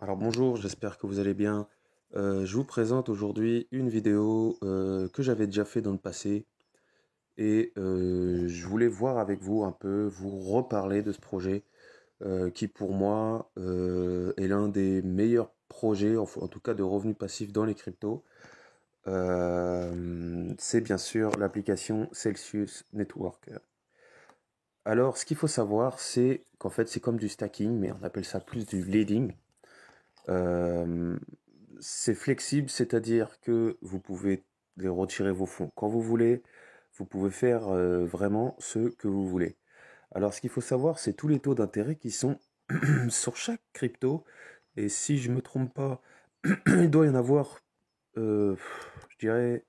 Alors bonjour, j'espère que vous allez bien. Je vous présente aujourd'hui une vidéo que j'avais déjà fait dans le passé et je voulais voir avec vous un peu, vous reparler de ce projet qui pour moi est l'un des meilleurs projets, en tout cas de revenus passifs dans les cryptos. C'est bien sûr l'application Celsius Network. Alors ce qu'il faut savoir, c'est qu'en fait c'est comme du stacking, mais on appelle ça plus du bleeding. Euh, c'est flexible, c'est-à-dire que vous pouvez les retirer vos fonds quand vous voulez. Vous pouvez faire vraiment ce que vous voulez. Alors, ce qu'il faut savoir, c'est tous les taux d'intérêt qui sont sur chaque crypto. Et si je me trompe pas, il doit y en avoir, euh, je dirais,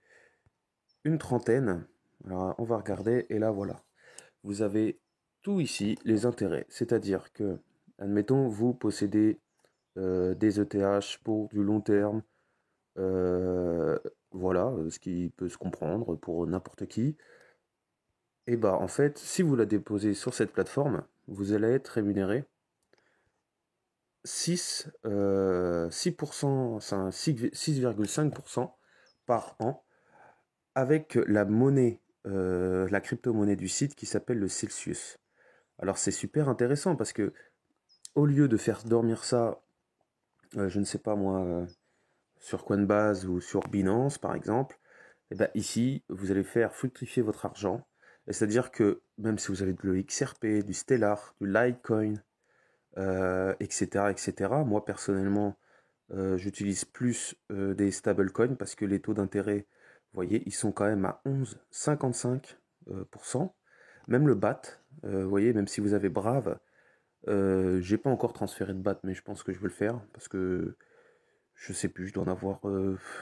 une trentaine. Alors, on va regarder. Et là, voilà. Vous avez tout ici, les intérêts. C'est-à-dire que, admettons, vous possédez des ETH pour du long terme. Euh, voilà, ce qui peut se comprendre pour n'importe qui. Et bah en fait, si vous la déposez sur cette plateforme, vous allez être rémunéré 6%, 6,5% par an avec la monnaie, la crypto-monnaie du site qui s'appelle le Celsius. Alors c'est super intéressant parce que au lieu de faire dormir ça, je ne sais pas moi, sur Coinbase ou sur Binance par exemple, et ben ici, vous allez faire fructifier votre argent. C'est-à-dire que même si vous avez de l'XRP, du Stellar, du Litecoin, etc., etc., moi personnellement, j'utilise plus des stablecoins parce que les taux d'intérêt, vous voyez, ils sont quand même à 11,55%. Même le BAT, vous voyez, même si vous avez Brave, j'ai pas encore transféré de BAT, mais je pense que je vais le faire parce que je sais plus, je dois en avoir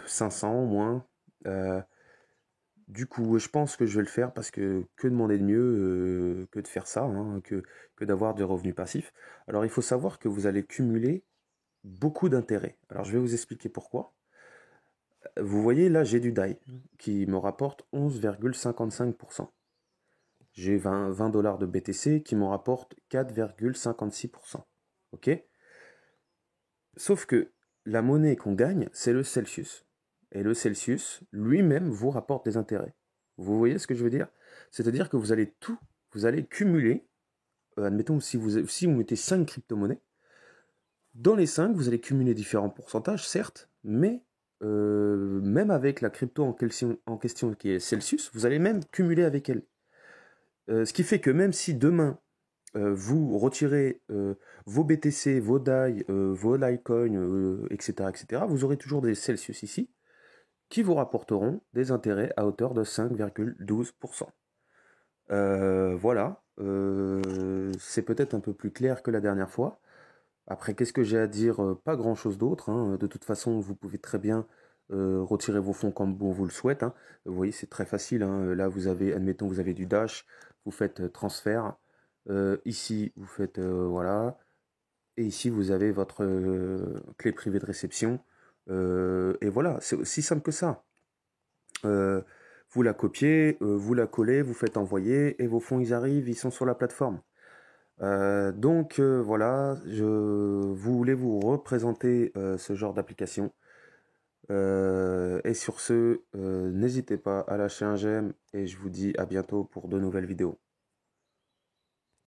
500 au moins. Euh, du coup, je pense que je vais le faire parce que demander de mieux que de faire ça, hein, que d'avoir des revenus passifs. Alors, il faut savoir que vous allez cumuler beaucoup d'intérêts. Alors, je vais vous expliquer pourquoi. Vous voyez, là, j'ai du DAI qui me rapporte 11,55%. J'ai 20 dollars de BTC qui me rapporte 4,56%. OK? Sauf que la monnaie qu'on gagne, c'est le Celsius. Et le Celsius, lui-même, vous rapporte des intérêts. Vous voyez ce que je veux dire? C'est-à-dire que vous allez cumuler, admettons, si vous mettez 5 crypto-monnaies, dans les 5, vous allez cumuler différents pourcentages, certes, mais même avec la crypto en question qui est Celsius, vous allez même cumuler avec elle. Ce qui fait que même si demain, vous retirez vos BTC, vos DAI, vos Litecoin, etc., etc., vous aurez toujours des Celsius ici qui vous rapporteront des intérêts à hauteur de 5,12%. Voilà, c'est peut-être un peu plus clair que la dernière fois. Après, qu'est-ce que j'ai à dire? Pas grand-chose d'autre, hein. De toute façon, vous pouvez très bien retirer vos fonds comme bon vous le souhaitez, hein. Vous voyez, c'est très facile, hein. Là, vous avez, admettons, vous avez du Dash, vous faites transfert. Ici, vous faites voilà. Et ici, vous avez votre clé privée de réception. Et voilà, c'est aussi simple que ça. Euh, vous la copiez, vous la collez, vous faites envoyer et vos fonds, ils arrivent, ils sont sur la plateforme. Voilà, je voulais vous représenter ce genre d'application. Et sur ce, n'hésitez pas à lâcher un j'aime et je vous dis à bientôt pour de nouvelles vidéos.